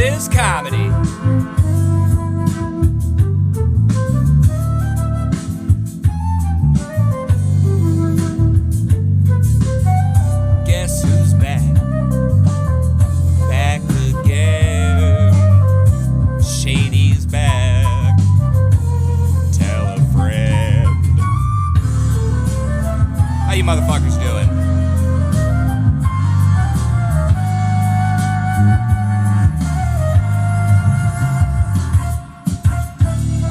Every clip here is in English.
is comedy. Guess who's back? Back again. Shady's back. Tell a friend. How you motherfuckers doing?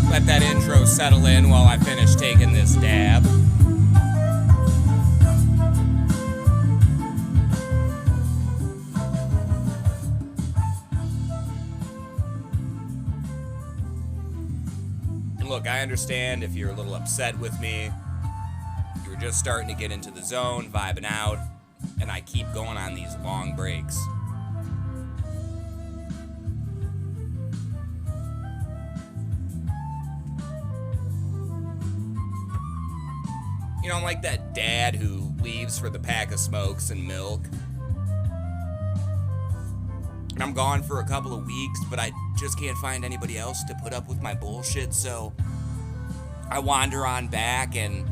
Let that intro settle in while I finish taking this dab. And look, I understand if you're a little upset with me. You're just starting to get into the zone, vibing out, and I keep going on these long breaks. You know, I'm like that dad who leaves for the pack of smokes and milk. And I'm gone for a couple of weeks, but I just can't find anybody else to put up with my bullshit, so I wander on back, and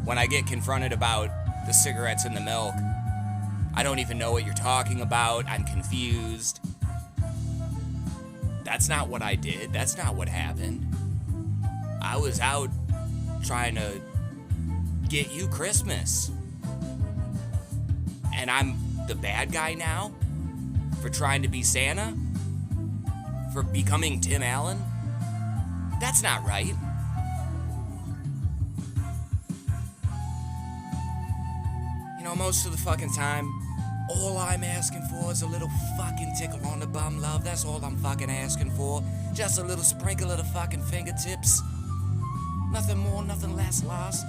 when I get confronted about the cigarettes and the milk, I don't even know what you're talking about. I'm confused. That's not what I did. That's not what happened. I was out trying to get you Christmas. And I'm the bad guy now? For trying to be Santa? For becoming Tim Allen? That's not right. You know, most of the fucking time, all I'm asking for is a little fucking tickle on the bum, love. That's all I'm fucking asking for. Just a little sprinkle of the fucking fingertips. Nothing more, nothing less, Lars.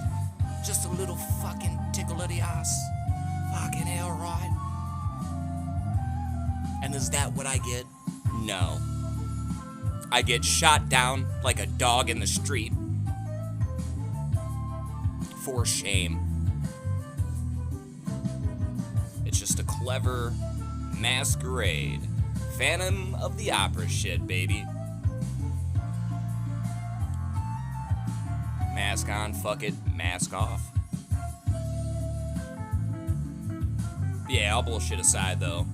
Just a little fucking tickle of the ass. Fucking hell, right? And is that what I get? No. I get shot down like a dog in the street. For shame. It's just a clever masquerade. Phantom of the Opera shit, baby. Mask on, fuck it, mask off. Yeah, all bullshit aside though.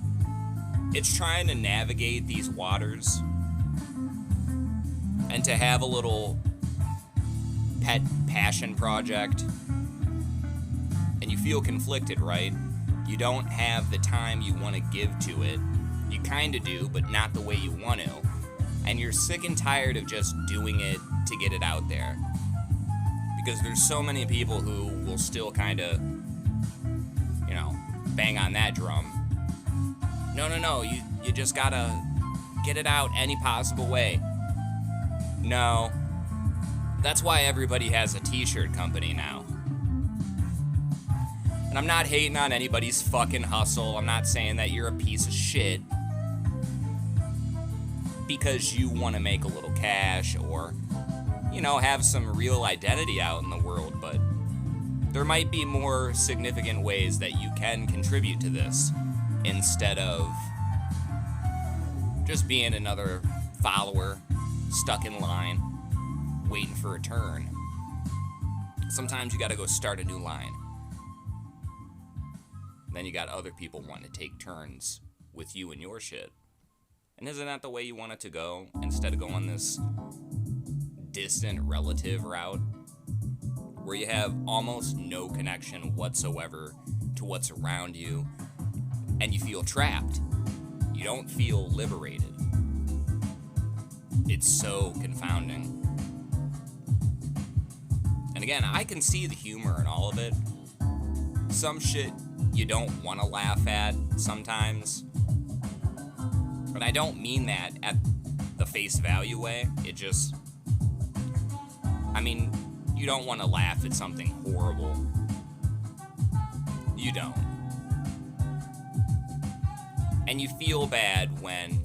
It's trying to navigate these waters and to have a little pet passion project. And you feel conflicted, right? You don't have the time you want to give to it. You kinda do, but not the way you want to. And you're sick and tired of just doing it to get it out there. Because there's so many people who will still kind of, you know, bang on that drum. No, you just gotta get it out any possible way. No. That's why everybody has a t-shirt company now. And I'm not hating on anybody's fucking hustle. I'm not saying that you're a piece of shit because you want to make a little cash or, you know, have some real identity out in the world, but there might be more significant ways that you can contribute to this instead of just being another follower stuck in line waiting for a turn. Sometimes you gotta go start a new line. Then you got other people wanting to take turns with you and your shit. And isn't that the way you want it to go instead of going this distant relative route where you have almost no connection whatsoever to what's around you and you feel trapped? You don't feel liberated. It's so confounding. And again, I can see the humor in all of it. Some shit you don't want to laugh at sometimes. And I don't mean that at the face value way. It just, I mean, you don't want to laugh at something horrible. You don't. And you feel bad when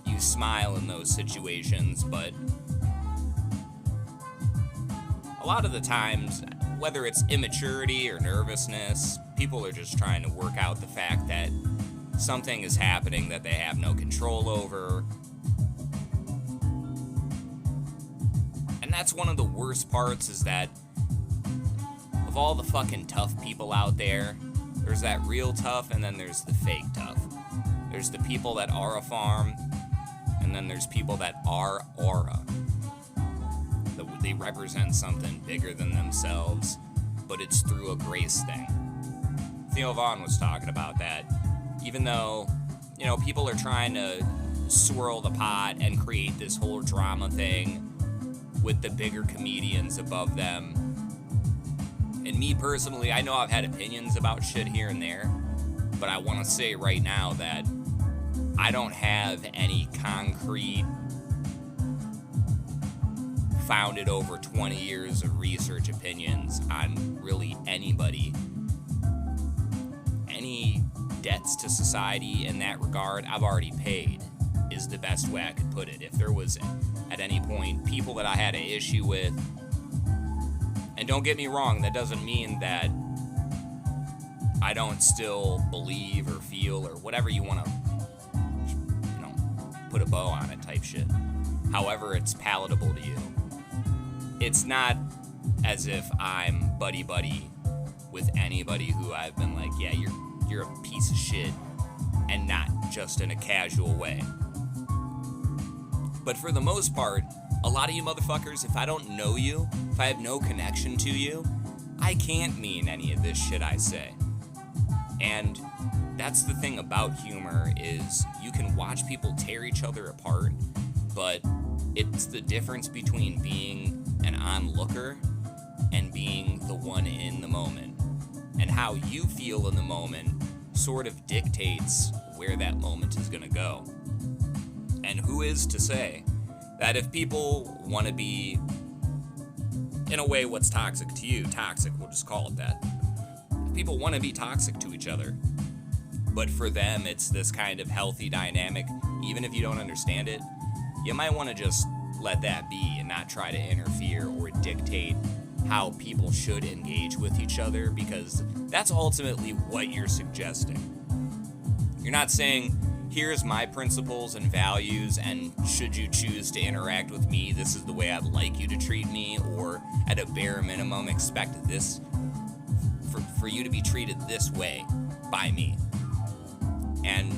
you smile in those situations, but a lot of the times, whether it's immaturity or nervousness, people are just trying to work out the fact that something is happening that they have no control over. And that's one of the worst parts, is that of all the fucking tough people out there, there's that real tough, and then there's the fake tough. There's the people that are a farm, and then there's people that are aura. They represent something bigger than themselves, but it's through a grace thing. Theo Von was talking about that. Even though, people are trying to swirl the pot and create this whole drama thing with the bigger comedians above them. And me personally, I know I've had opinions about shit here and there, but I want to say right now that I don't have any concrete, founded over 20 years of research opinions on really anybody. Any debts to society in that regard, I've already paid, is the best way I could put it. If there was, at any point, people that I had an issue with, and don't get me wrong, that doesn't mean that I don't still believe or feel or whatever you want to, put a bow on it type shit. However it's palatable to you. It's not as if I'm buddy-buddy with anybody who I've been like, yeah, you're a piece of shit, and not just in a casual way. But for the most part, a lot of you motherfuckers, if I don't know you, if I have no connection to you, I can't mean any of this shit I say. And that's the thing about humor, is you can watch people tear each other apart, but it's the difference between being an onlooker and being the one in the moment. And how you feel in the moment sort of dictates where that moment is going to go. And who is to say that if people want to be, in a way, what's toxic to you, toxic, we'll just call it that. If people want to be toxic to each other, but for them it's this kind of healthy dynamic, even if you don't understand it, you might want to just let that be and not try to interfere or dictate how people should engage with each other, because that's ultimately what you're suggesting. You're not saying, here's my principles and values, and should you choose to interact with me, this is the way I'd like you to treat me, or at a bare minimum expect this, for you to be treated this way by me. And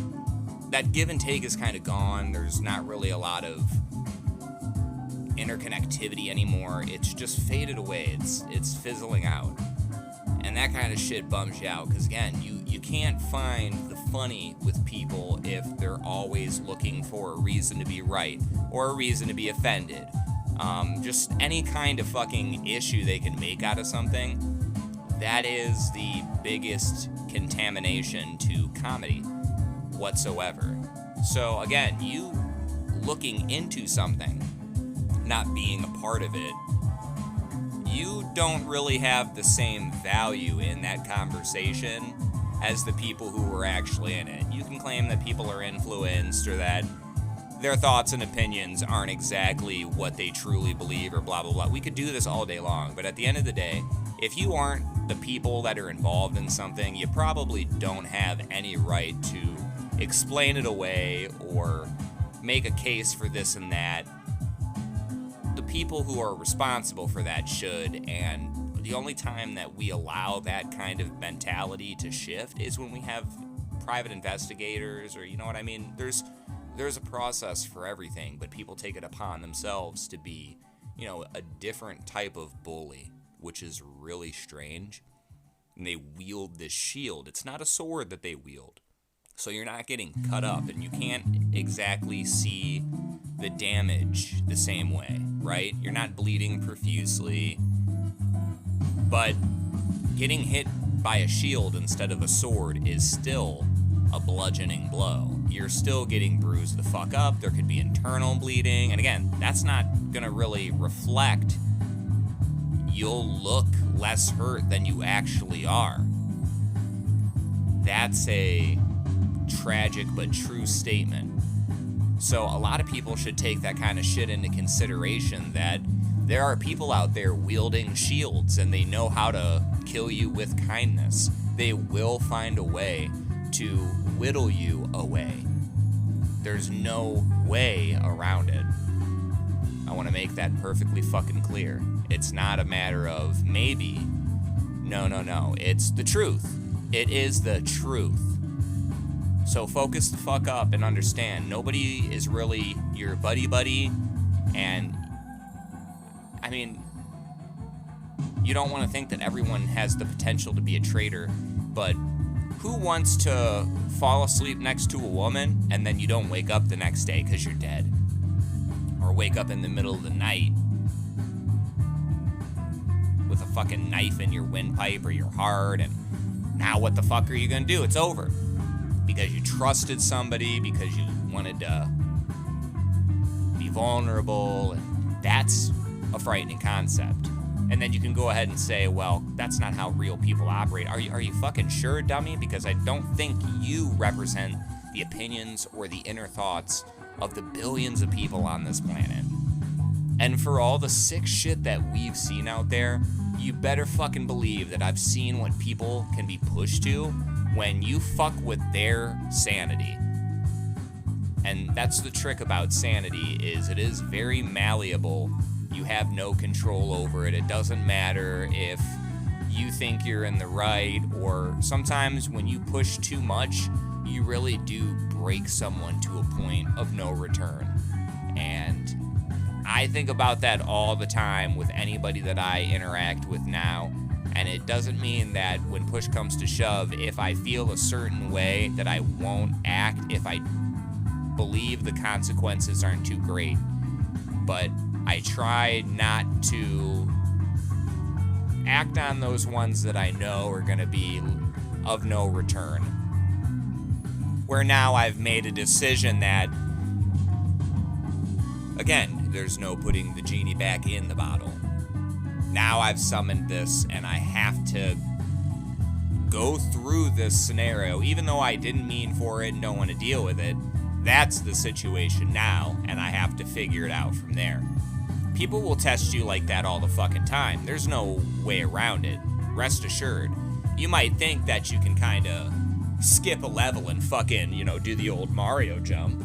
that give and take is kind of gone. There's not really a lot of interconnectivity anymore. It's just faded away. It's fizzling out. And that kind of shit bums you out, because again, you can't find the funny with people if they're always looking for a reason to be right or a reason to be offended. Just any kind of fucking issue they can make out of something, that is the biggest contamination to comedy whatsoever. So again, you looking into something, not being a part of it, you don't really have the same value in that conversation as the people who were actually in it. You can claim that people are influenced, or that their thoughts and opinions aren't exactly what they truly believe, or blah, blah, blah. We could do this all day long, but at the end of the day, if you aren't the people that are involved in something, you probably don't have any right to explain it away or make a case for this and that. The people who are responsible for that should, and the only time that we allow that kind of mentality to shift is when we have private investigators, or you know what I mean? There's a process for everything, but people take it upon themselves to be, a different type of bully, which is really strange. And they wield this shield. It's not a sword that they wield. So you're not getting cut up, and you can't exactly see the damage the same way, right? You're not bleeding profusely, but getting hit by a shield instead of a sword is still a bludgeoning blow. You're still getting bruised the fuck up. There could be internal bleeding, and again, that's not gonna really reflect. You'll look less hurt than you actually are. That's a tragic but true statement. So a lot of people should take that kind of shit into consideration, that there are people out there wielding shields and they know how to kill you with kindness. They will find a way to whittle you away. There's no way around it. I want to make that perfectly fucking clear. It's not a matter of maybe. No. It's the truth. It is the truth. So focus the fuck up and understand. Nobody is really your buddy. And, I mean, you don't want to think that everyone has the potential to be a traitor. But who wants to fall asleep next to a woman and then you don't wake up the next day because you're dead? Or wake up in the middle of the night with a fucking knife in your windpipe or your heart, and now what the fuck are you gonna do? It's over. Because you trusted somebody, because you wanted to be vulnerable, and that's a frightening concept. And then you can go ahead and say, well, that's not how real people operate. Are you fucking sure, dummy? Because I don't think you represent the opinions or the inner thoughts of the billions of people on this planet. And for all the sick shit that we've seen out there, you better fucking believe that I've seen what people can be pushed to when you fuck with their sanity. And that's the trick about sanity, is it is very malleable. You have no control over it. It doesn't matter if you think you're in the right, or sometimes when you push too much, you really do break someone to a point of no return. And I think about that all the time with anybody that I interact with now. And it doesn't mean that when push comes to shove, if I feel a certain way, that I won't act if I believe the consequences aren't too great. But I try not to act on those ones that I know are going to be of no return. Where now I've made a decision that, again, there's no putting the genie back in the bottle. Now I've summoned this and I have to go through this scenario, even though I didn't mean for it and don't want to deal with it. That's the situation now, and I have to figure it out from there. People will test you like that all the fucking time. There's no way around it. Rest assured. You might think that you can kind of skip a level and fucking, do the old Mario jump.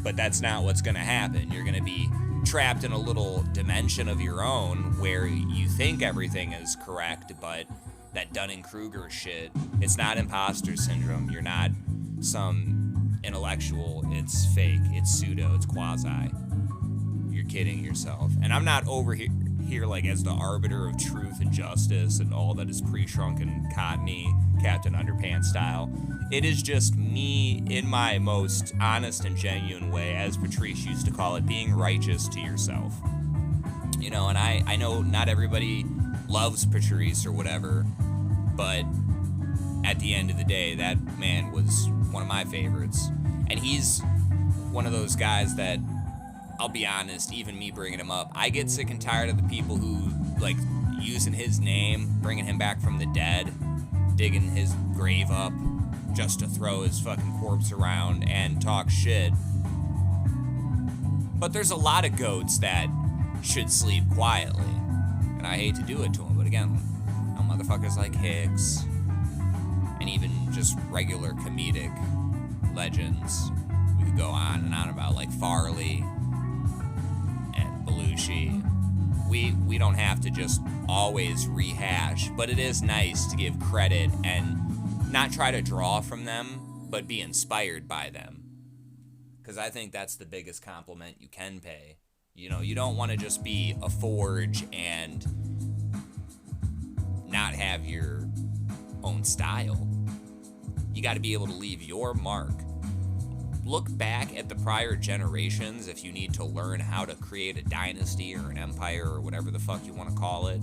But that's not what's going to happen. You're going to be trapped in a little dimension of your own where you think everything is correct, but that Dunning-Kruger shit, it's not imposter syndrome. You're not some intellectual. It's fake. It's pseudo. It's quasi. You're kidding yourself. And I'm not over here like as the arbiter of truth and justice and all that is pre-shrunken cottony Captain Underpants style. It is just me in my most honest and genuine way, as Patrice used to call it, being righteous to yourself. And I know not everybody loves Patrice or whatever, but at the end of the day, that man was one of my favorites. And he's one of those guys that, I'll be honest, even me bringing him up, I get sick and tired of the people who, like, using his name, bringing him back from the dead, digging his grave up just to throw his fucking corpse around and talk shit. But there's a lot of goats that should sleep quietly. And I hate to do it to them, but again, motherfuckers like Hicks, and even just regular comedic legends, we could go on and on about, like Farley and Belushi. We don't have to just always rehash, but it is nice to give credit and not try to draw from them, but be inspired by them. Because I think that's the biggest compliment you can pay. You don't want to just be a forge and not have your own style. You got to be able to leave your mark. Look back at the prior generations if you need to learn how to create a dynasty or an empire or whatever the fuck you want to call it.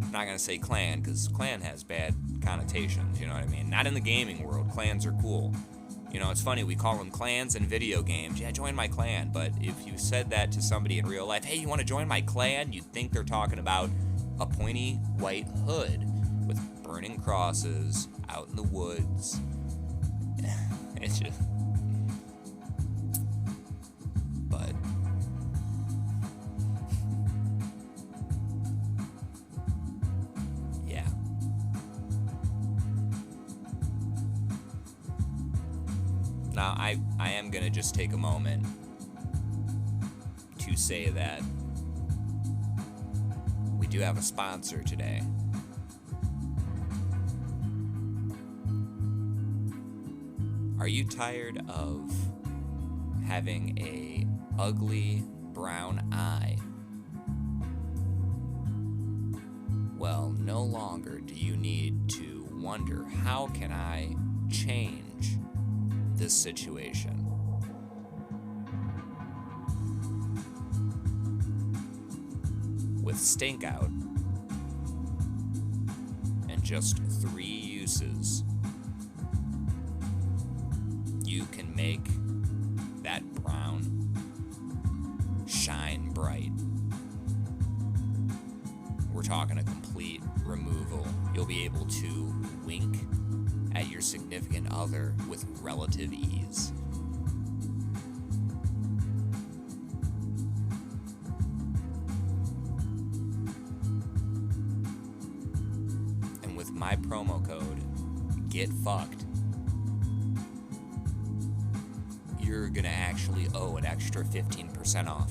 I'm not going to say clan, because clan has bad connotations, you know what I mean? Not in the gaming world. Clans are cool. It's funny, we call them clans in video games. Yeah, join my clan. But if you said that to somebody in real life, hey, you want to join my clan? You'd think they're talking about a pointy white hood with burning crosses out in the woods. It's just... But... yeah. Now, I am going to just take a moment to say that we do have a sponsor today. Are you tired of having a ugly brown eye? Well, no longer do you need to wonder, how can I change this situation? With Stink Out and just 3 uses, you can make that brown shine bright. We're talking a complete removal. You'll be able to wink at your significant other with relative ease. And with my promo code, GETFUCKED, you're gonna actually owe an extra 15% off.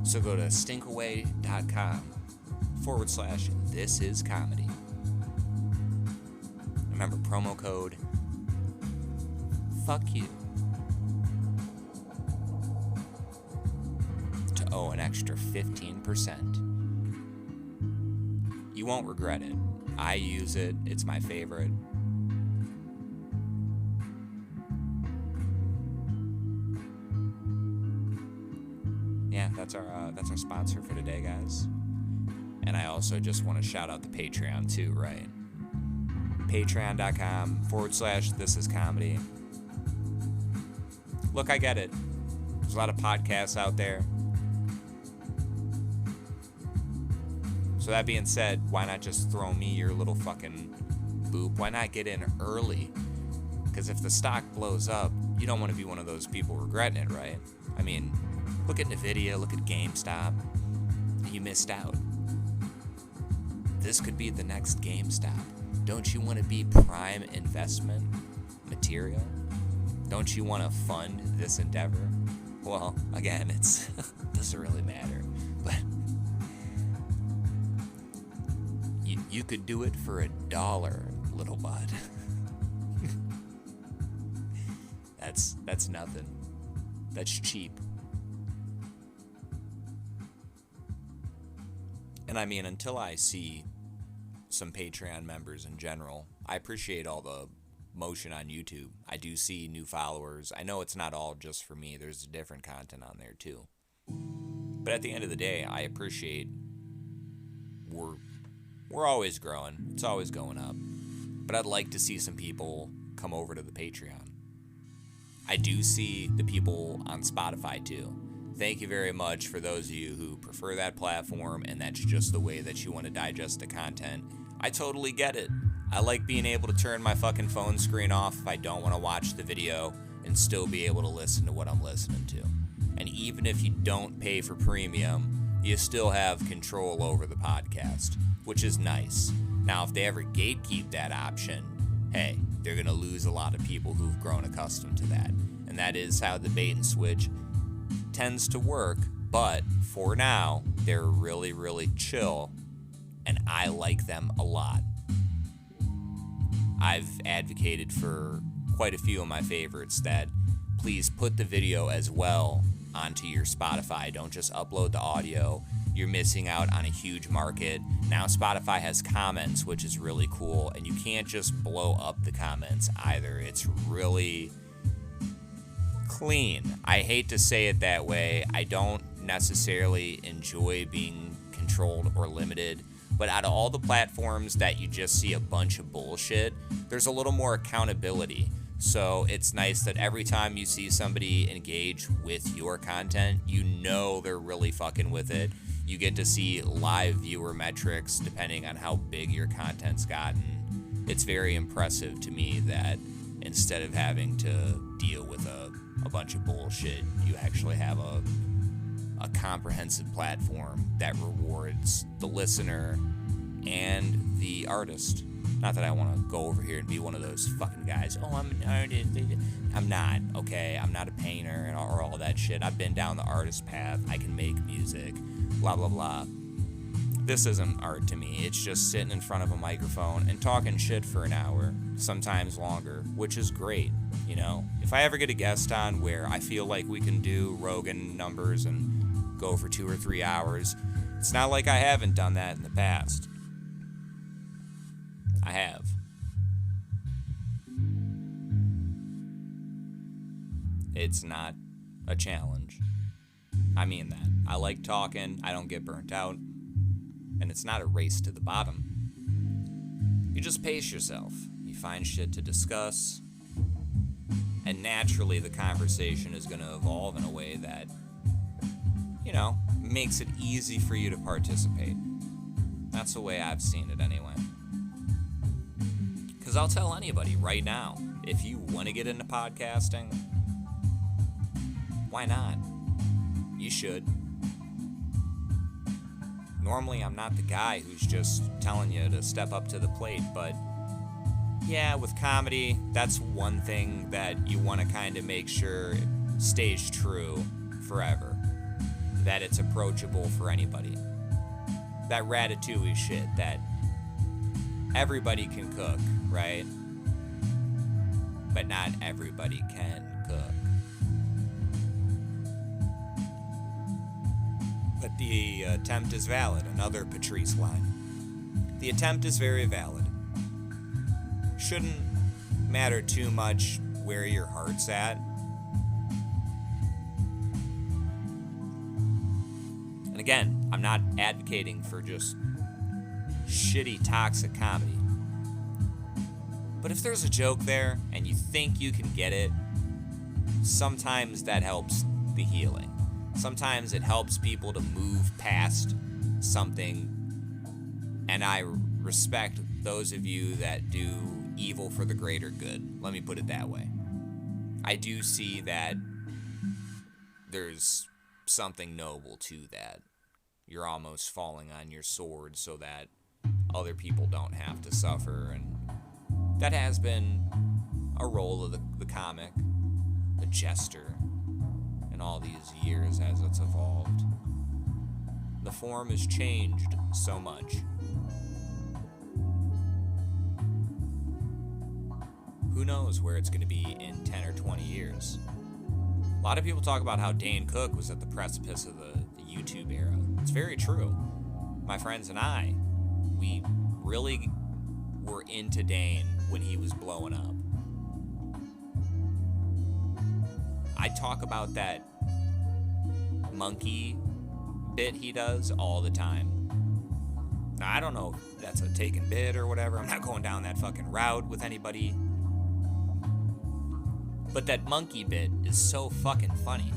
So go to stinkaway.com/thisiscomedy. Remember, promo code fuck you to owe an extra 15%. You won't regret it. I use it. It's my favorite. Yeah, that's our sponsor for today, guys. And I also just want to shout out the Patreon too, right? Patreon.com/thisiscomedy. Look, I get it. There's a lot of podcasts out there. So that being said, why not just throw me your little fucking boop? Why not get in early? Because if the stock blows up, you don't want to be one of those people regretting it, right? I mean, look at NVIDIA, look at GameStop. You missed out. This could be the next GameStop. Don't you want to be prime investment material? Don't you want to fund this endeavor? Well, again, it's doesn't really matter. But you could do it for $1, little bud. That's nothing. That's cheap. And I mean, until I see some Patreon members in general, I appreciate all the motion on YouTube. I do see new followers. I know it's not all just for me. There's different content on there too. But at the end of the day, I appreciate we're always growing. It's always going up. But I'd like to see some people come over to the Patreon. I do see the people on Spotify too. Thank you very much for those of you who prefer that platform and that's just the way that you want to digest the content. I totally get it. I like being able to turn my fucking phone screen off if I don't want to watch the video and still be able to listen to what I'm listening to. And even if you don't pay for premium, you still have control over the podcast, which is nice. Now, if they ever gatekeep that option, hey, they're going to lose a lot of people who've grown accustomed to that. And that is how the bait and switch tends to work. But for now, they're really, really chill. And I like them a lot. I've advocated for quite a few of my favorites that please put the video as well onto your Spotify. Don't just upload the audio. You're missing out on a huge market. Now Spotify has comments, which is really cool, and you can't just blow up the comments either. It's really clean. I hate to say it that way. I don't necessarily enjoy being controlled or limited, but out of all the platforms that you just see a bunch of bullshit, there's a little more accountability. So it's nice that every time you see somebody engage with your content, you know they're really fucking with it. You get to see live viewer metrics depending on how big your content's gotten. It's very impressive to me that instead of having to deal with a bunch of bullshit, you actually have a comprehensive platform that rewards the listener and the artist. Not that I want to go over here and be one of those fucking guys. Oh, I'm an artist. I'm not, okay? I'm not a painter or all that shit. I've been down the artist path. I can make music. Blah, blah, blah. This isn't art to me. It's just sitting in front of a microphone and talking shit for an hour, sometimes longer, which is great, you know? If I ever get a guest on where I feel like we can do Rogan numbers and go for 2 or 3 hours, it's not like I haven't done that in the past. I have. It's not a challenge. I mean that. I like talking. I don't get burnt out. And it's not a race to the bottom. You just pace yourself. You find shit to discuss. And naturally, the conversation is going to evolve in a way that, you know, makes it easy for you to participate. That's the way I've seen it anyway. Because I'll tell anybody right now, if you want to get into podcasting, why not? You should. Normally, I'm not the guy who's just telling you to step up to the plate, but yeah, with comedy, that's one thing that you want to kind of make sure stays true forever. That it's approachable for anybody. That Ratatouille shit that everybody can cook, right? But not everybody can cook. But the attempt is valid. Another Patrice line. The attempt is very valid. Shouldn't matter too much where your heart's at. And again, I'm not advocating for just shitty, toxic comedy. But if there's a joke there and you think you can get it, sometimes that helps the healing. Sometimes it helps people to move past something, and I respect those of you that do evil for the greater good. Let me put it that way. I do see that there's something noble to that. You're almost falling on your sword so that other people don't have to suffer, and that has been a role of the comic, the jester, in all these years as it's evolved. The form has changed so much. Who knows where it's going to be in 10 or 20 years? A lot of people talk about how Dane Cook was at the precipice of the YouTube era. It's very true. My friends and I, we really were into Dane when he was blowing up. I talk about that monkey bit he does all the time. Now, I don't know if that's a taken bit or whatever. I'm not going down that fucking route with anybody. But that monkey bit is so fucking funny.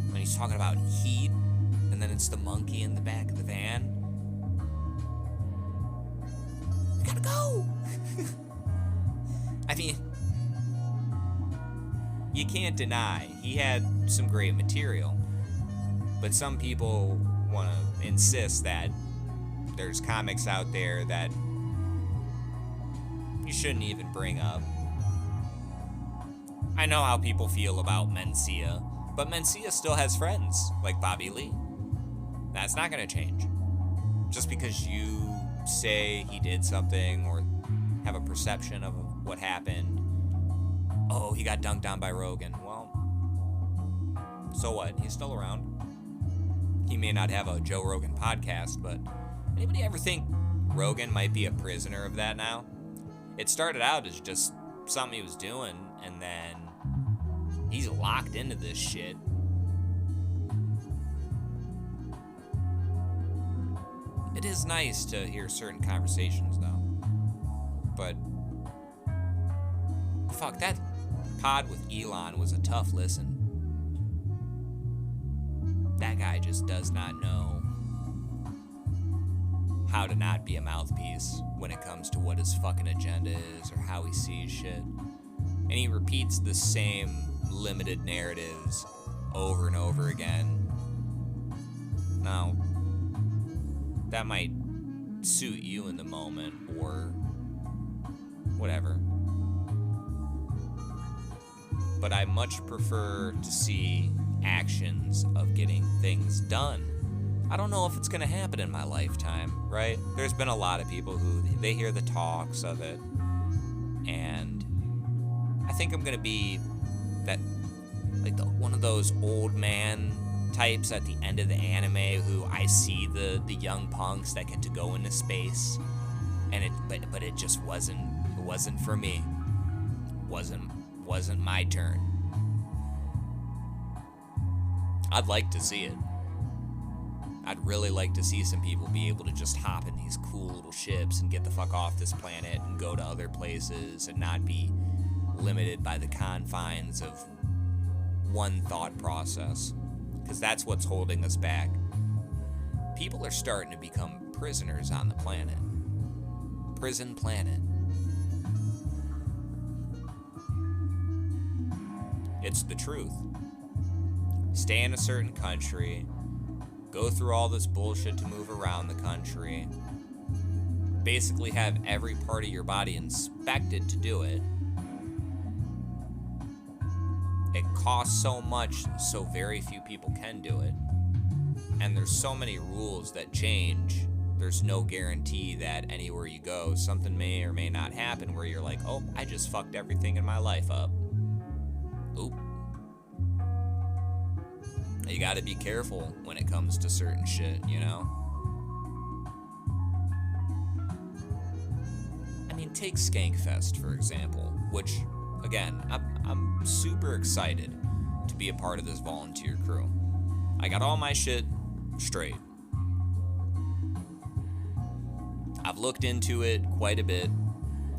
When he's talking about heat, and then it's the monkey in the back of the van. We gotta go! I mean, you can't deny he had some great material. But some people want to insist that there's comics out there that you shouldn't even bring up. I know how people feel about Mencia, but Mencia still has friends like Bobby Lee. That's not going to change. Just because you say he did something or have a perception of what happened. Oh, he got dunked on by Rogan. Well, so what? He's still around. He may not have a Joe Rogan podcast, but anybody ever think Rogan might be a prisoner of that now? It started out as just something he was doing, and then he's locked into this shit. It is nice to hear certain conversations, though. But fuck, that pod with Elon was a tough listen. That guy just does not know how to not be a mouthpiece when it comes to what his fucking agenda is or how he sees shit. And he repeats the same limited narratives over and over again. Now, that might suit you in the moment, or whatever. But I much prefer to see actions of getting things done. I don't know if it's going to happen in my lifetime, right? There's been a lot of people who, they hear the talks of it, and I think I'm going to be that, like, one of those old man types at the end of the anime who I see the young punks that get to go into space, and but it just wasn't for me. Wasn't my turn. I'd like to see it. I'd really like to see some people be able to just hop in these cool little ships and get the fuck off this planet and go to other places and not be limited by the confines of one thought process. Because that's what's holding us back. People are starting to become prisoners on the planet. Prison planet. It's the truth. Stay in a certain country, go through all this bullshit to move around the country, basically have every part of your body inspected to do it. It costs so much, so very few people can do it. And there's so many rules that change. There's no guarantee that anywhere you go, something may or may not happen where you're like, oh, I just fucked everything in my life up. Oop. You gotta be careful when it comes to certain shit, you know? I mean, take Skankfest, for example, which, again, I'm super excited to be a part of this volunteer crew. I got all my shit straight. I've looked into it quite a bit.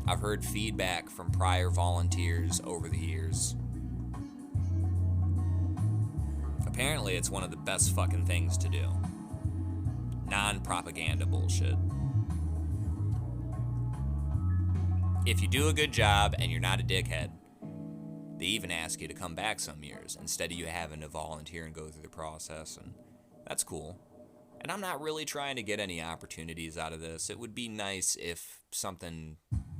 I've heard feedback from prior volunteers over the years. Apparently, it's one of the best fucking things to do. Non-propaganda bullshit. If you do a good job and you're not a dickhead, they even ask you to come back some years instead of you having to volunteer and go through the process, and that's cool. And I'm not really trying to get any opportunities out of this. It would be nice if something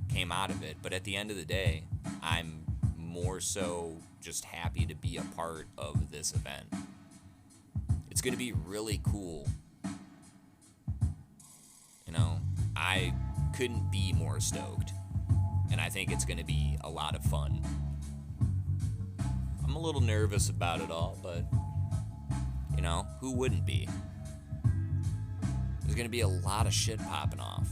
came out of it, but at the end of the day, I'm more so just happy to be a part of this event. It's going to be really cool. You know, I couldn't be more stoked, and I think it's going to be a lot of fun. I'm a little nervous about it all, but, you know, who wouldn't be? There's going to be a lot of shit popping off.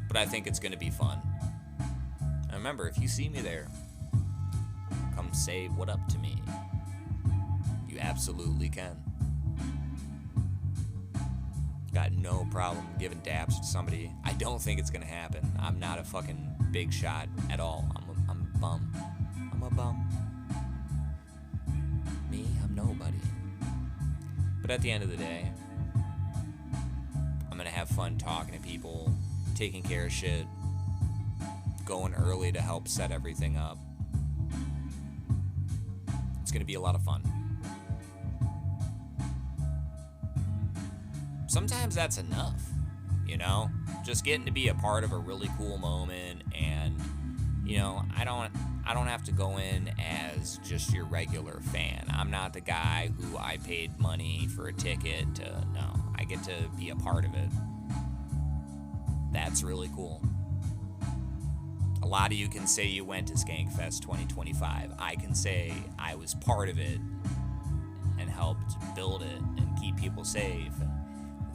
But I think it's going to be fun. And remember, if you see me there, come say what up to me. You absolutely can. Got no problem giving daps to somebody. I don't think it's going to happen. I'm not a fucking big shot at all. I'm a bum. I'm a bum. Me, I'm nobody. But at the end of the day, I'm going to have fun talking to people, taking care of shit, going early to help set everything up. It's going to be a lot of fun. Sometimes that's enough, you know? Just getting to be a part of a really cool moment, and, you know, I don't have to go in as just your regular fan. I'm not the guy who I paid money for a ticket to, no, I get to be a part of it. That's really cool. A lot of you can say you went to Skankfest 2025. I can say I was part of it and helped build it and keep people safe.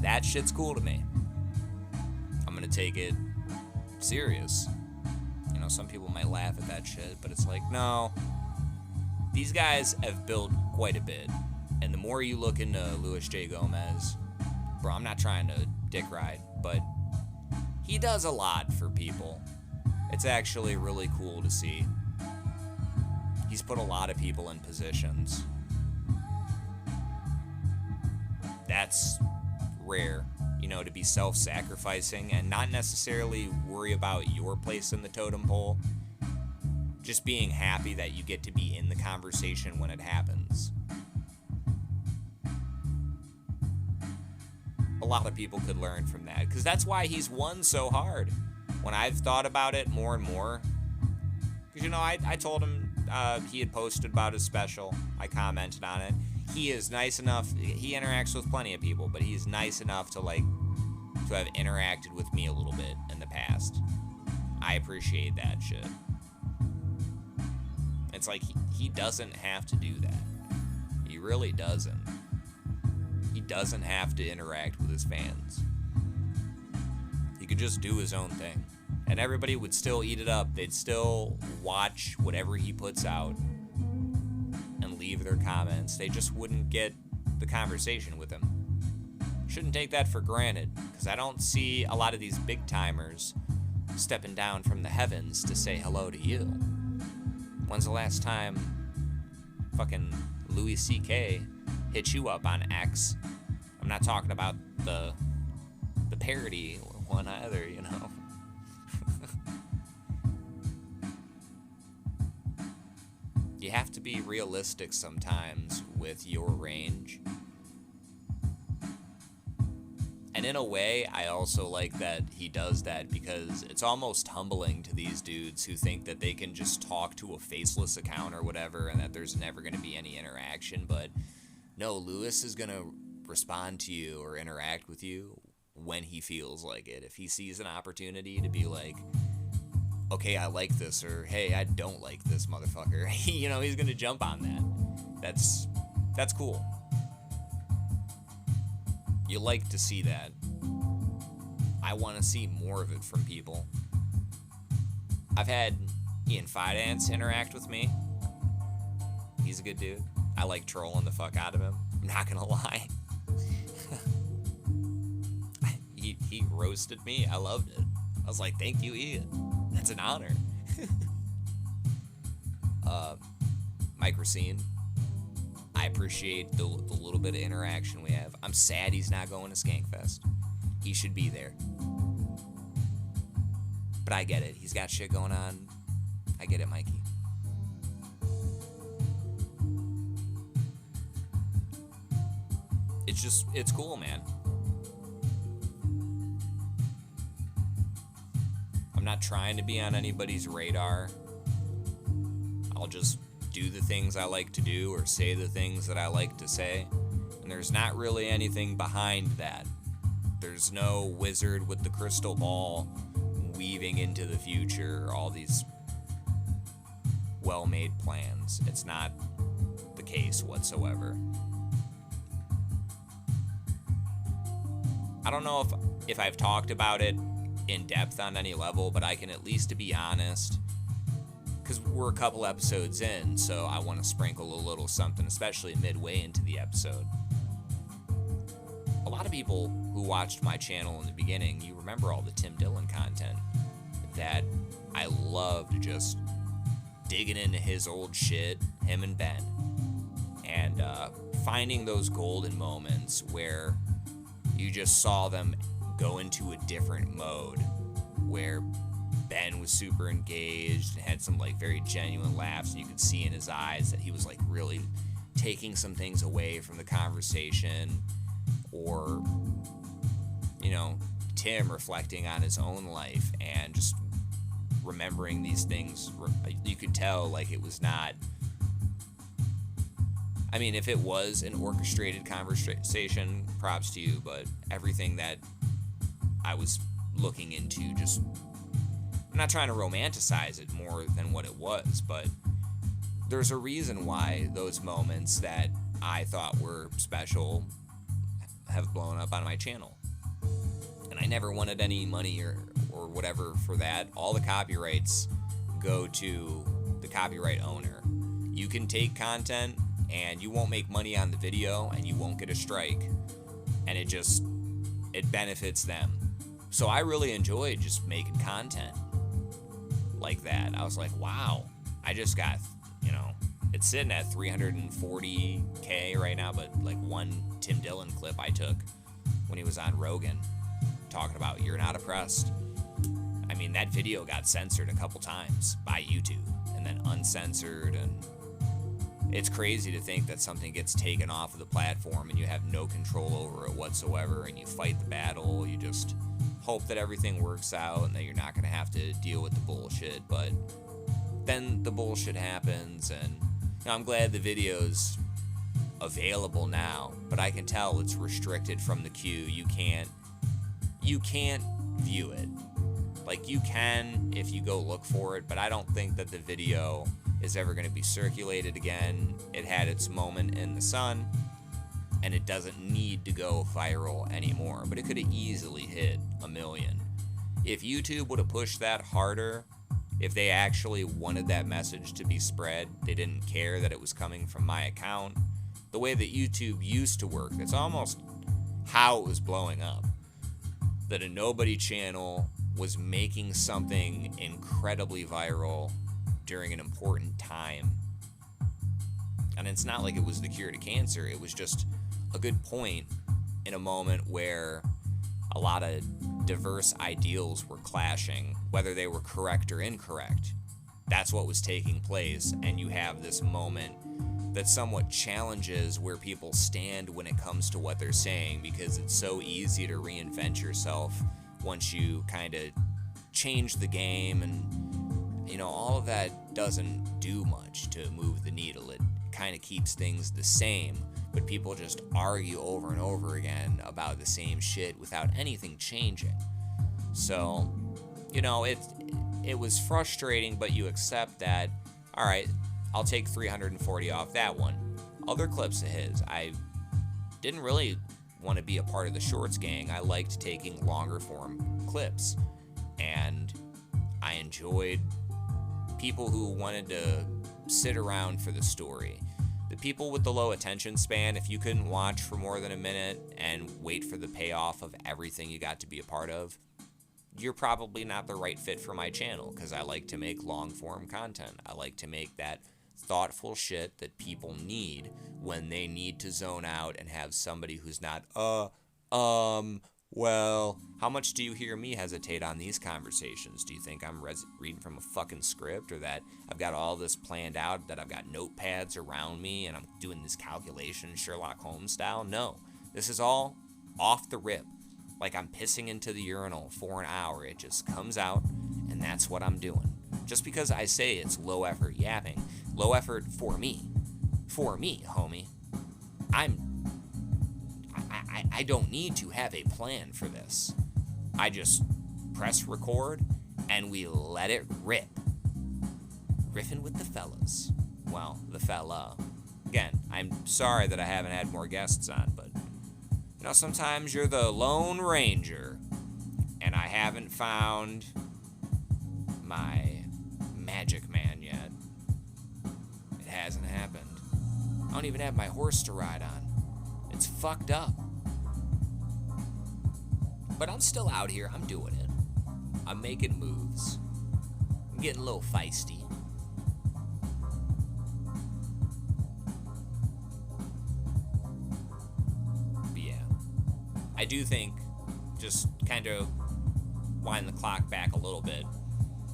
That shit's cool to me. I'm gonna take it serious. You know, some people might laugh at that shit, but it's like, no. These guys have built quite a bit. And the more you look into Luis J. Gomez, bro, I'm not trying to dick ride, but he does a lot for people. It's actually really cool to see. He's put a lot of people in positions. That's rare, you know, to be self-sacrificing and not necessarily worry about your place in the totem pole. Just being happy that you get to be in the conversation when it happens. A a lot of people could learn from that, because that's why he's won so hard. When I've thought about it more and more, because, you know, I told him he had posted about his special. I commented on it. He is nice enough. He interacts with plenty of people, but he's nice enough to, like, to have interacted with me a little bit in the past. I appreciate that shit. It's like he doesn't have to do that. He really doesn't. He doesn't have to interact with his fans. He could just do his own thing. And everybody would still eat it up. They'd still watch whatever he puts out and leave their comments. They just wouldn't get the conversation with him. Shouldn't take that for granted, because I don't see a lot of these big timers stepping down from the heavens to say hello to you. When's the last time fucking Louis C.K. hit you up on X? I'm not talking about the parody one either, you know. You have to be realistic sometimes with your range. And in a way, I also like that he does that, because it's almost humbling to these dudes who think that they can just talk to a faceless account or whatever and that there's never going to be any interaction. But no, Lewis is going to respond to you or interact with you when he feels like it. If he sees an opportunity to be like, okay, I like this, or hey, I don't like this motherfucker, you know, he's going to jump on that. That's cool. You like to see that. I want to see more of it from people. I've had Ian Fidance interact with me. He's a good dude. I like trolling the fuck out of him. I'm not gonna lie. He roasted me. I loved it. I was like, thank you, Ian. That's an honor. Mike Racine. I appreciate the little bit of interaction we have. I'm sad he's not going to Skankfest. He should be there. But I get it. He's got shit going on. I get it, Mikey. It's cool, man. I'm not trying to be on anybody's radar. I'll just do the things I like to do or say the things that I like to say. And there's not really anything behind that. There's no wizard with the crystal ball weaving into the future all these well-made plans. It's not the case whatsoever. I don't know if I've talked about it in depth on any level, but I can at least, to be honest, because we're a couple episodes in, so I want to sprinkle a little something, especially midway into the episode. A lot of people who watched my channel in the beginning, you remember all the Tim Dillon content that I loved, just digging into his old shit, him and Ben, and finding those golden moments where you just saw them go into a different mode, where Ben was super engaged and had some like very genuine laughs, and you could see in his eyes that he was like really taking some things away from the conversation, or, you know, Tim reflecting on his own life and just remembering these things. You could tell like it was not, I mean, if it was an orchestrated conversation, props to you, but everything that I was looking into, just, I'm not trying to romanticize it more than what it was, but there's a reason why those moments that I thought were special have blown up on my channel. And I never wanted any money or whatever for that. All the copyrights go to the copyright owner. You can take content and you won't make money on the video and you won't get a strike. And it benefits them. So I really enjoyed just making content like that. I was like, wow, I just got, you know, it's sitting at 340K right now, but like one Tim Dillon clip I took when he was on Rogan talking about You're Not Oppressed. I mean, that video got censored a couple times by YouTube and then uncensored, and it's crazy to think that something gets taken off of the platform and you have no control over it whatsoever, and you fight the battle. You just hope that everything works out and that you're not going to have to deal with the bullshit. But then the bullshit happens, and I'm glad the video's available now, but I can tell it's restricted from the queue. You can't view it. Like, you can if you go look for it, but I don't think that the video is ever going to be circulated again. It had its moment in the sun, and it doesn't need to go viral anymore, but it could have easily hit 1 million. If YouTube would have pushed that harder, if they actually wanted that message to be spread, they didn't care that it was coming from my account, the way that YouTube used to work, that's almost how it was blowing up. That a nobody channel was making something incredibly viral during an important time. And it's not like it was the cure to cancer, it was just a good point in a moment where a lot of diverse ideals were clashing, whether they were correct or incorrect. That's what was taking place, and you have this moment that somewhat challenges where people stand when it comes to what they're saying, because it's so easy to reinvent yourself once you kind of change the game, and all of that doesn't do much to move the needle. It kind of keeps things the same, but people just argue over and over again about the same shit without anything changing. So, it was frustrating, but you accept that, all right, I'll take 340 off that one. Other clips of his, I didn't really want to be a part of the shorts gang. I liked taking longer form clips, and I enjoyed people who wanted to sit around for the story. The people with the low attention span, if you couldn't watch for more than a minute and wait for the payoff of everything you got to be a part of, you're probably not the right fit for my channel, because I like to make long form content. I like to make that thoughtful shit that people need when they need to zone out and have somebody who's not, well, how much do you hear me hesitate on these conversations? Do you think I'm reading from a fucking script, or that I've got all this planned out, that I've got notepads around me and I'm doing this calculation Sherlock Holmes style? No, this is all off the rip. Like I'm pissing into the urinal for an hour. It just comes out, and that's what I'm doing. Just because I say it's low effort yapping, low effort for me, homie. I don't need to have a plan for this. I just press record and we let it rip. Riffing with the fellas. Well, the fella. Again, I'm sorry that I haven't had more guests on, but sometimes you're the Lone Ranger, and I haven't found my magic man yet. It hasn't happened. I don't even have my horse to ride on. It's fucked up. But I'm still out here. I'm doing it. I'm making moves. I'm getting a little feisty. But yeah, I do think, just kind of wind the clock back a little bit,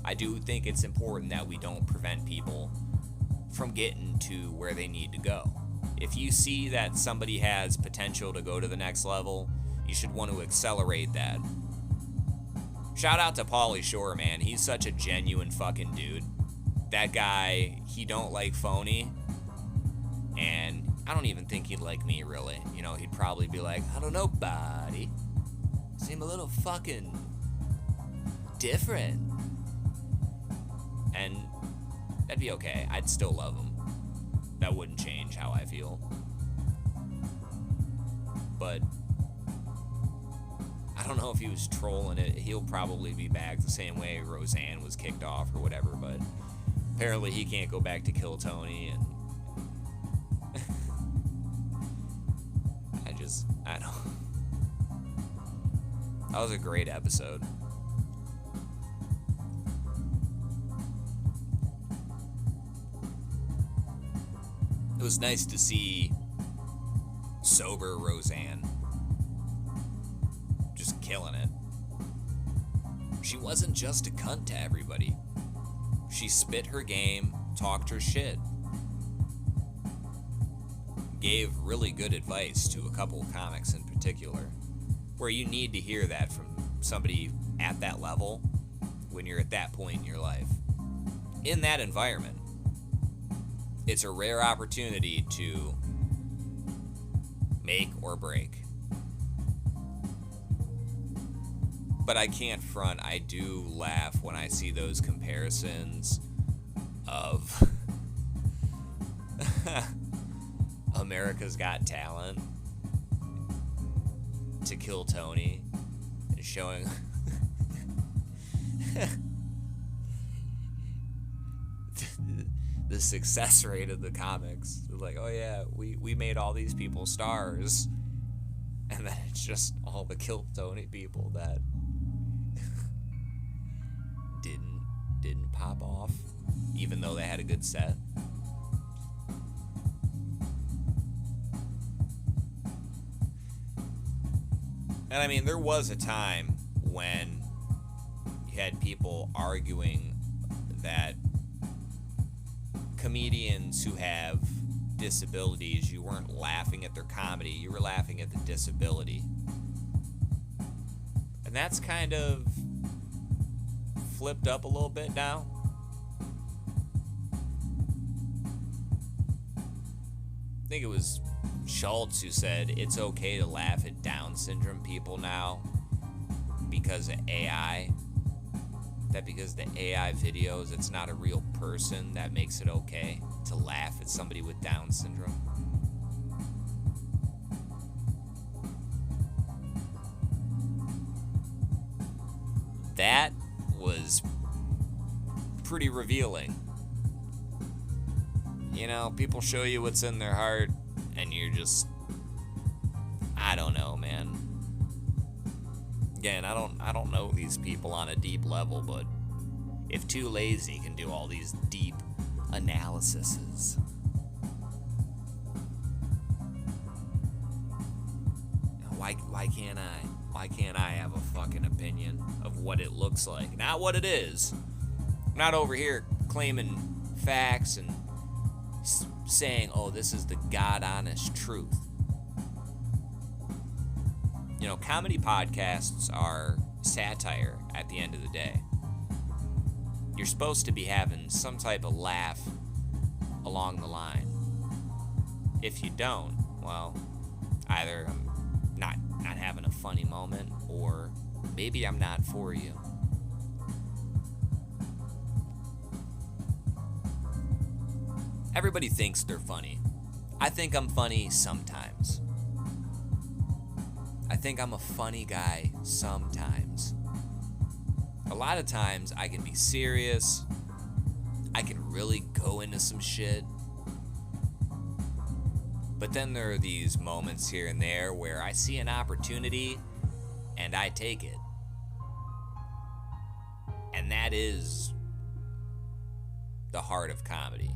I do think it's important that we don't prevent people from getting to where they need to go. If you see that somebody has potential to go to the next level, you should want to accelerate that. Shout out to Pauly Shore, man. He's such a genuine fucking dude. That guy, he don't like phony. And I don't even think he'd like me, really. He'd probably be like, I don't know, buddy. Seem a little fucking different. And that'd be okay. I'd still love him. That wouldn't change how I feel. But I don't know if he was trolling it. He'll probably be back the same way Roseanne was kicked off or whatever, but apparently he can't go back to Kill Tony, and I don't. That was a great episode. It was nice to see sober Roseanne just killing it. She wasn't just a cunt to everybody. She spit her game, talked her shit. gave really good advice to a couple of comics in particular, where you need to hear that from somebody at that level when you're at that point in your life. In that environment, it's a rare opportunity to make or break. But I can't front, I do laugh when I see those comparisons of America's Got Talent to Kill Tony and showing the success rate of the comics. Like, oh yeah, we made all these people stars, and then it's just all the Kill Tony people that didn't pop off, even though they had a good set. And I mean, there was a time when you had people arguing that comedians who have disabilities, you weren't laughing at their comedy, you were laughing at the disability. And that's kind of flipped up a little bit now. I think it was Schultz who said it's okay to laugh at Down syndrome people now because of AI. That because the AI videos, it's not a real person, that makes it okay to laugh at somebody with Down syndrome. That was pretty revealing. You know, people show you what's in their heart, and you're just, I don't know, man. Again, I don't know these people on a deep level, but if Too Lazy can do all these deep analyses, why can't I? Why can't I have a fucking opinion of what it looks like? Not what it is. I'm not over here claiming facts and saying, oh, this is the God-honest truth. You know, comedy podcasts are satire at the end of the day. You're supposed to be having some type of laugh along the line. If you don't, well, either I'm not having a funny moment, or maybe I'm not for you. Everybody thinks they're funny. I think I'm funny sometimes. I think I'm a funny guy sometimes. A lot of times I can be serious. I can really go into some shit. But then there are these moments here and there where I see an opportunity and I take it. And that is the heart of comedy.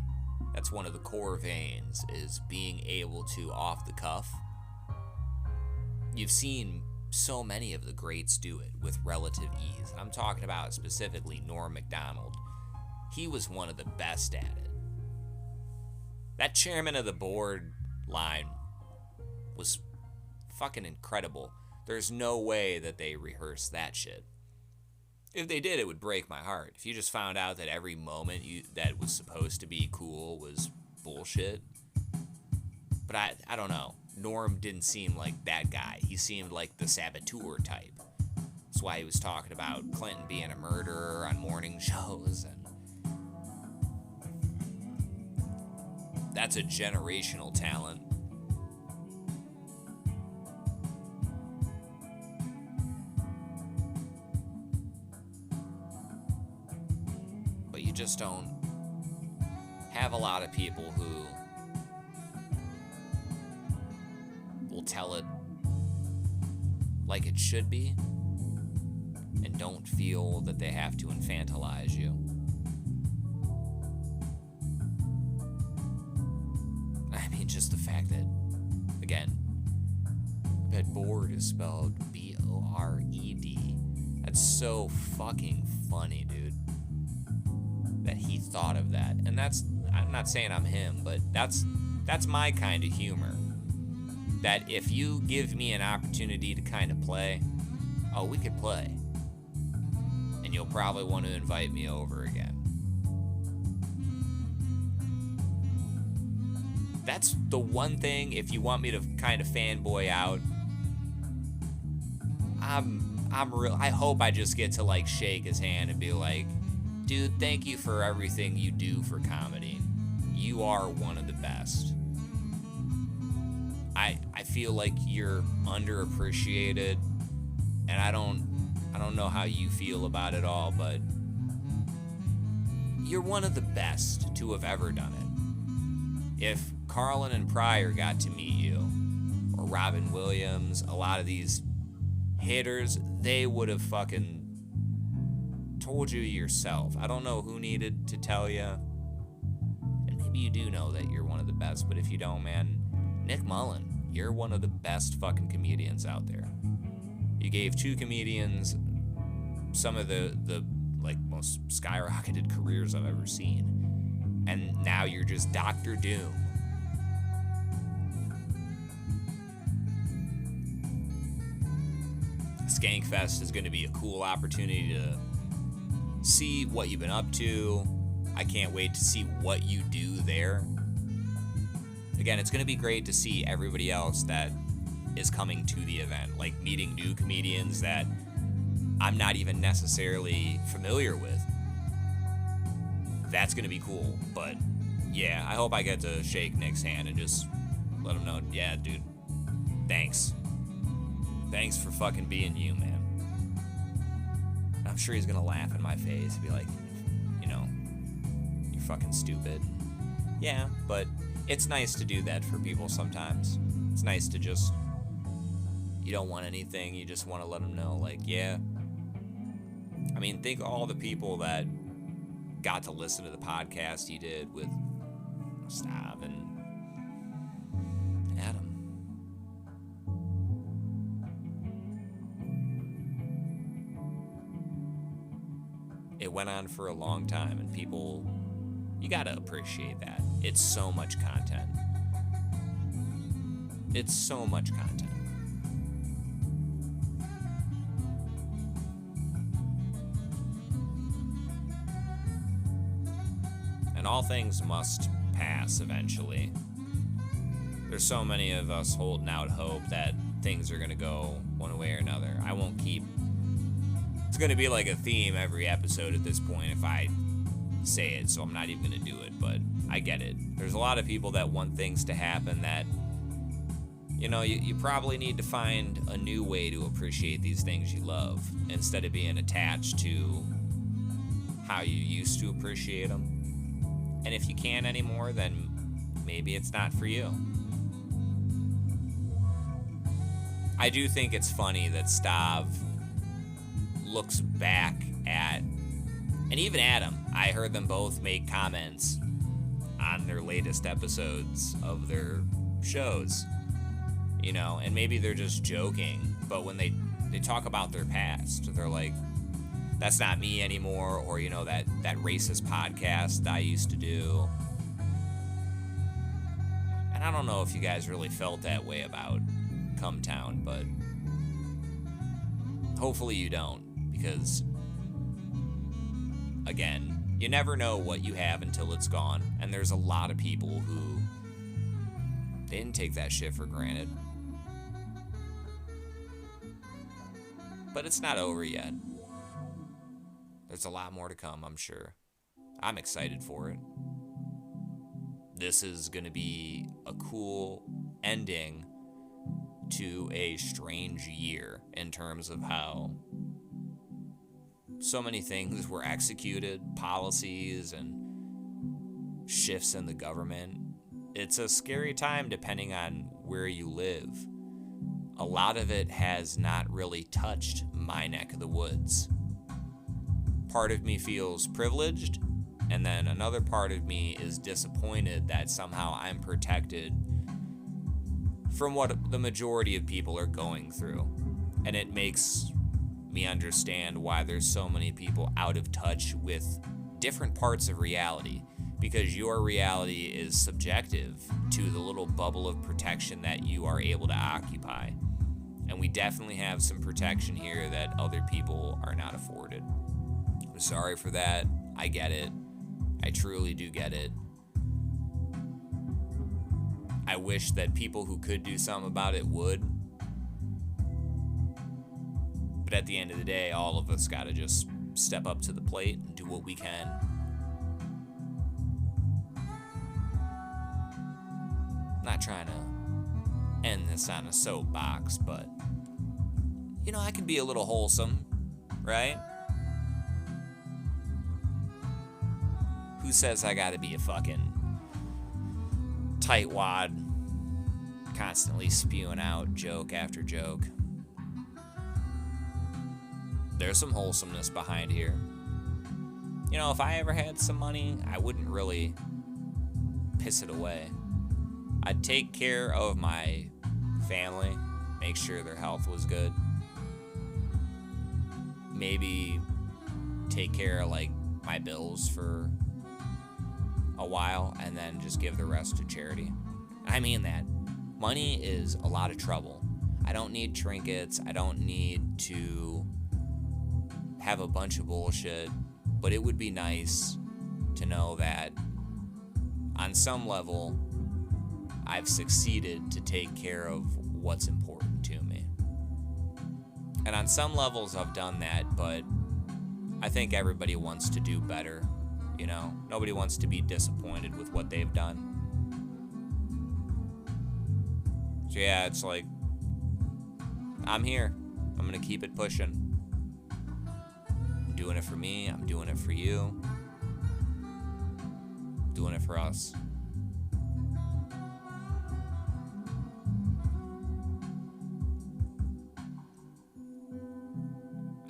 That's one of the core veins, is being able to, off the cuff. You've seen so many of the greats do it with relative ease. I'm talking about specifically Norm Macdonald. He was one of the best at it. That chairman of the board line was fucking incredible. There's no way that they rehearsed that shit. If they did, it would break my heart. If you just found out that every moment that was supposed to be cool was bullshit. But I don't know. Norm didn't seem like that guy. He seemed like the saboteur type. That's why he was talking about Clinton being a murderer on morning shows. And that's a generational talent. But you just don't have a lot of people who will tell it like it should be and don't feel that they have to infantilize you. I mean, just the fact that, again, that bored is spelled B-O-R-E-D. That's so fucking funny, dude. That he thought of that. And that's, I'm not saying I'm him, but that's That's my kind of humor. That if you give me an opportunity to kind of play, oh, we could play. And you'll probably want to invite me over again. That's the one thing, if you want me to kind of fanboy out, I hope I just get to like shake his hand and be like, dude, thank you for everything you do for comedy. You are one of the best. I feel like you're underappreciated, and I don't know how you feel about it all, but you're one of the best to have ever done it. If Carlin and Pryor got to meet you, or Robin Williams, a lot of these hitters, they would have fucking told you yourself. I don't know who needed to tell you, and maybe you do know that you're one of the best, but if you don't, man, Nick Mullen, you're one of the best fucking comedians out there. You gave two comedians some of the like most skyrocketed careers I've ever seen, and now you're just Dr. Doom. Skankfest is going to be a cool opportunity to see what you've been up to. I can't wait to see what you do there. Again, it's going to be great to see everybody else that is coming to the event, like meeting new comedians that I'm not even necessarily familiar with. That's going to be cool, but yeah, I hope I get to shake Nick's hand and just let him know, yeah, dude, thanks. Thanks for fucking being you, man. I'm sure he's going to laugh in my face and be like, you know, you're fucking stupid. Yeah, but it's nice to do that for people sometimes. It's nice to just, you don't want anything, you just want to let them know, like, yeah. I mean, think of all the people that got to listen to the podcast you did with Stav and Adam. It went on for a long time, and people, you gotta appreciate that. It's so much content. It's so much content. And all things must pass eventually. There's so many of us holding out hope that things are gonna go one way or another. I won't keep... It's gonna be like a theme every episode at this point if I say it, so I'm not even gonna do it, but I get it. There's a lot of people that want things to happen that, you know, you probably need to find a new way to appreciate these things you love instead of being attached to how you used to appreciate them. And if you can't anymore, then maybe it's not for you. I do think it's funny that Stav looks back at, and even Adam, I heard them both make comments on their latest episodes of their shows, you know, and maybe they're just joking, but when they talk about their past, they're like, that's not me anymore, or, you know, that racist podcast that I used to do. And I don't know if you guys really felt that way about Come Town, but hopefully you don't, because, again, you never know what you have until it's gone, and there's a lot of people who they didn't take that shit for granted. But it's not over yet. There's a lot more to come, I'm sure. I'm excited for it. This is going to be a cool ending to a strange year in terms of how so many things were executed, policies and shifts in the government. It's a scary time depending on where you live. A lot of it has not really touched my neck of the woods. Part of me feels privileged, and then another part of me is disappointed that somehow I'm protected from what the majority of people are going through. And it makes me understand why there's so many people out of touch with different parts of reality. because your reality is subjective to the little bubble of protection that you are able to occupy. And we definitely have some protection here that other people are not afforded. I'm sorry for that. I get it. I truly do get it. I wish that people who could do something about it would. But at the end of the day, all of us gotta just step up to the plate and do what we can. Not trying to end this on a soapbox, but I can be a little wholesome, right? Who says I gotta be a fucking tightwad, constantly spewing out joke after joke? There's some wholesomeness behind here. If I ever had some money, I wouldn't really piss it away. I'd take care of my family, make sure their health was good. Maybe take care of my bills for a while and then just give the rest to charity. I mean that. Money is a lot of trouble. I don't need trinkets. I don't need to have a bunch of bullshit, but it would be nice to know that on some level I've succeeded to take care of what's important to me. And on some levels I've done that, but I think everybody wants to do better, Nobody wants to be disappointed with what they've done. So yeah, it's I'm here. I'm gonna keep it pushing. I'm doing it for me, I'm doing it for you. I'm doing it for us.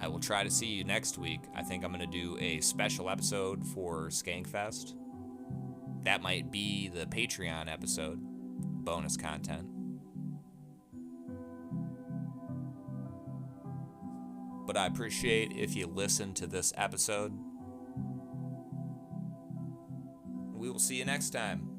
I will try to see you next week. I think I'm going to do a special episode for Skankfest. That might be the Patreon episode, bonus content. But I appreciate if you listen to this episode. We will see you next time.